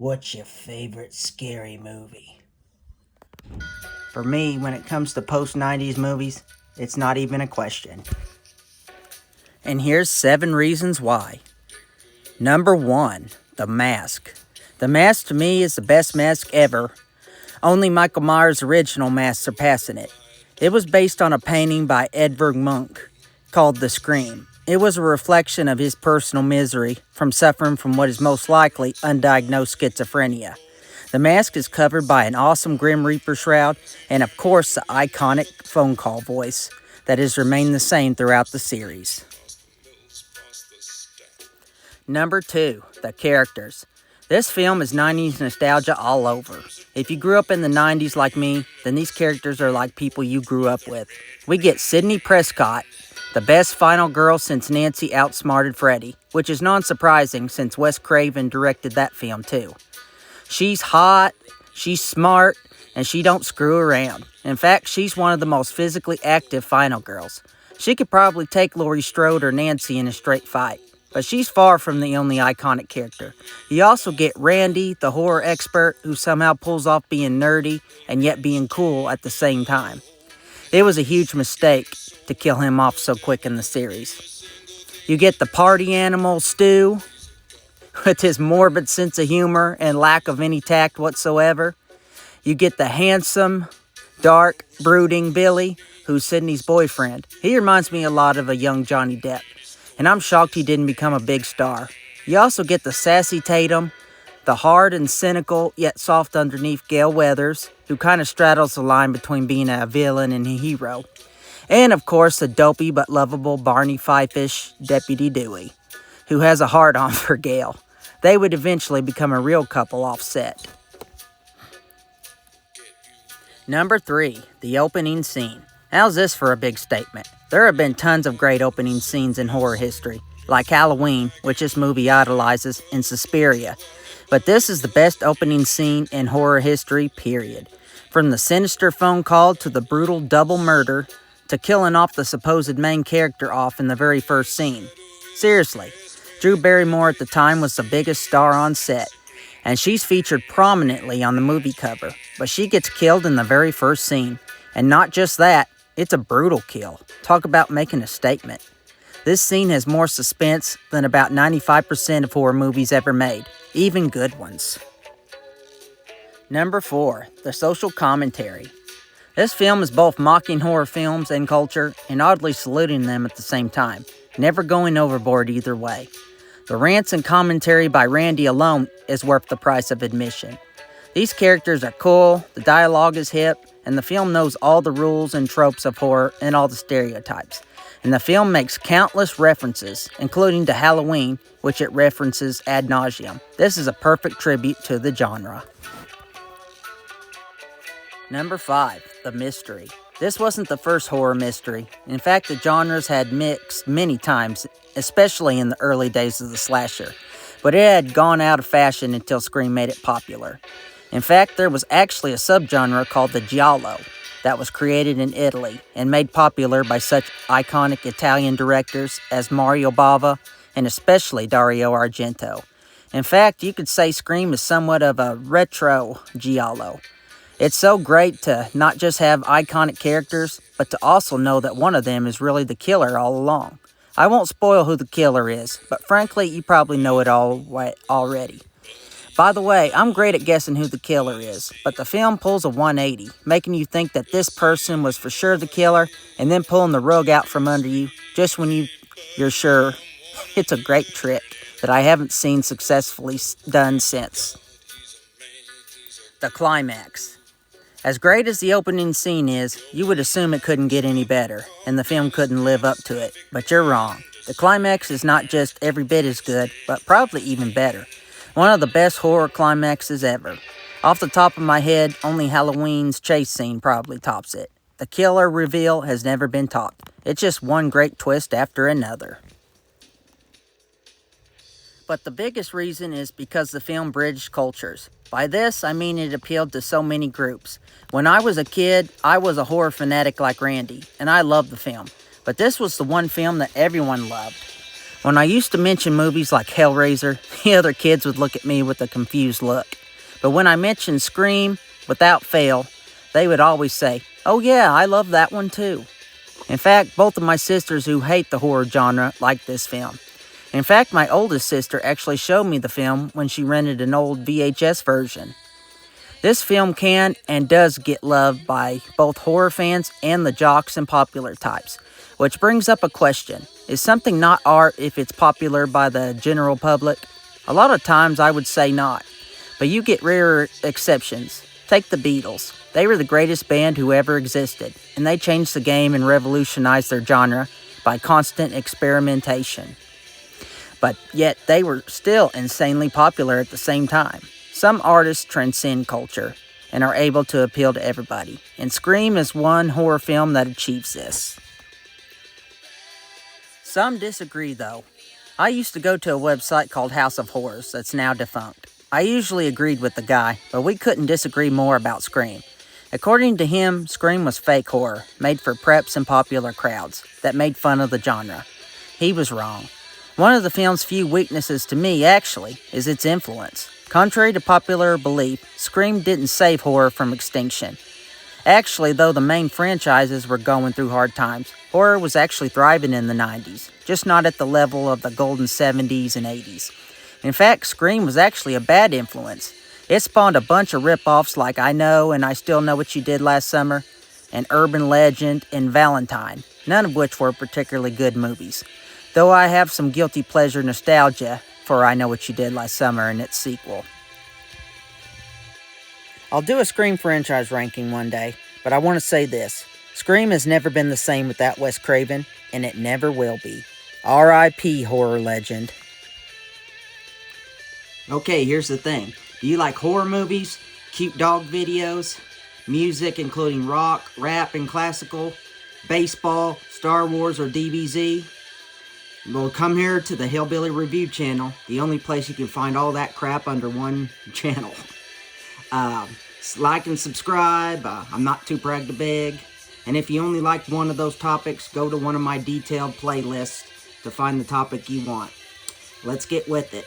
What's your favorite scary movie? For me, when it comes to post-90s movies, it's not even a question. And here's 7 reasons why. Number 1, The Mask. The Mask to me is the best mask ever. Only Michael Myers' original mask surpassing it. It was based on a painting by Edvard Munch called The Scream. It was a reflection of his personal misery from suffering from what is most likely undiagnosed schizophrenia. The mask is covered by an awesome Grim Reaper shroud and, of course, the iconic phone call voice that has remained the same throughout the series. Number 2, the characters. This film is 90s nostalgia all over. If you grew up in the 90s like me, then these characters are like people you grew up with. We get Sidney Prescott, the best final girl since Nancy outsmarted Freddy, which is non-surprising since Wes Craven directed that film too. She's hot, she's smart, and she don't screw around. In fact, she's one of the most physically active final girls. She could probably take Laurie Strode or Nancy in a straight fight. But she's far from the only iconic character. You also get Randy, the horror expert, who somehow pulls off being nerdy and yet being cool at the same time. It was a huge mistake to kill him off so quick in the series. You get the party animal, Stu, with his morbid sense of humor and lack of any tact whatsoever. You get the handsome, dark, brooding Billy, who's Sidney's boyfriend. He reminds me a lot of a young Johnny Depp. And I'm shocked he didn't become a big star. You also get the sassy Tatum, the hard and cynical yet soft underneath Gale Weathers, who kind of straddles the line between being a villain and a hero. And of course the dopey but lovable Barney Fife-ish Deputy Dewey, who has a hard-on for Gale. They would eventually become a real couple off set. Number 3, the opening scene. How's this for a big statement? There have been tons of great opening scenes in horror history, like Halloween, which this movie idolizes, and Suspiria. But this is the best opening scene in horror history, period. From the sinister phone call to the brutal double murder to killing off the supposed main character off in the very first scene. Seriously, Drew Barrymore at the time was the biggest star on set, and she's featured prominently on the movie cover, but she gets killed in the very first scene. And not just that, it's a brutal kill. Talk about making a statement. This scene has more suspense than about 95% of horror movies ever made, even good ones. Number 4, the social commentary. This film is both mocking horror films and culture and oddly saluting them at the same time, never going overboard either way. The rants and commentary by Randy alone is worth the price of admission. These characters are cool, the dialogue is hip, and the film knows all the rules and tropes of horror and all the stereotypes. And the film makes countless references, including to Halloween, which it references ad nauseum. This is a perfect tribute to the genre. Number 5, the mystery. This wasn't the first horror mystery. In fact, the genres had mixed many times, especially in the early days of the slasher. But it had gone out of fashion until Scream made it popular. In fact, there was actually a subgenre called the giallo that was created in Italy and made popular by such iconic Italian directors as Mario Bava and especially Dario Argento. In fact, you could say Scream is somewhat of a retro giallo. It's so great to not just have iconic characters, but to also know that one of them is really the killer all along. I won't spoil who the killer is, but frankly, you probably know it all already. By the way, I'm great at guessing who the killer is, but the film pulls a 180, making you think that this person was for sure the killer, and then pulling the rug out from under you just when you're sure. It's a great trick that I haven't seen successfully done since. The climax. As great as the opening scene is, you would assume it couldn't get any better, and the film couldn't live up to it, but you're wrong. The climax is not just every bit as good, but probably even better. One of the best horror climaxes ever. Off the top of my head, only Halloween's chase scene probably tops it. The killer reveal has never been topped. It's just one great twist after another. But the biggest reason is because the film bridged cultures. By this, I mean it appealed to so many groups. When I was a kid, I was a horror fanatic like Randy, and I loved the film. But this was the one film that everyone loved. When I used to mention movies like Hellraiser, the other kids would look at me with a confused look. But when I mentioned Scream, without fail, they would always say, "Oh yeah, I love that one too." In fact, both of my sisters who hate the horror genre like this film. In fact, my oldest sister actually showed me the film when she rented an old VHS version. This film can and does get loved by both horror fans and the jocks and popular types, which brings up a question. Is something not art if it's popular by the general public? A lot of times I would say not, but you get rare exceptions. Take the Beatles. They were the greatest band who ever existed, and they changed the game and revolutionized their genre by constant experimentation. But yet they were still insanely popular at the same time. Some artists transcend culture and are able to appeal to everybody, and Scream is one horror film that achieves this. Some disagree though. I used to go to a website called House of Horrors that's now defunct. I usually agreed with the guy, but we couldn't disagree more about Scream. According to him, Scream was fake horror, made for preps and popular crowds that made fun of the genre. He was wrong. One of the film's few weaknesses to me, actually, is its influence. Contrary to popular belief, Scream didn't save horror from extinction. Actually, though the main franchises were going through hard times, horror was actually thriving in the 90s, just not at the level of the golden 70s and 80s. In fact, Scream was actually a bad influence. It spawned a bunch of rip-offs like I Know and I Still Know What You Did Last Summer, and Urban Legend, and Valentine, none of which were particularly good movies. Though I have some guilty pleasure nostalgia for I Know What You Did Last Summer and its sequel. I'll do a Scream franchise ranking one day, but I want to say this. Scream has never been the same without Wes Craven, and it never will be. R.I.P. horror legend. Okay, here's the thing. Do you like horror movies, cute dog videos, music including rock, rap, and classical, baseball, Star Wars, or DBZ? Well, come here to the Hillbilly Review channel, the only place you can find all that crap under one channel. Like and subscribe. I'm not too proud to beg. And if you only like one of those topics, go to one of my detailed playlists to find the topic you want. Let's get with it.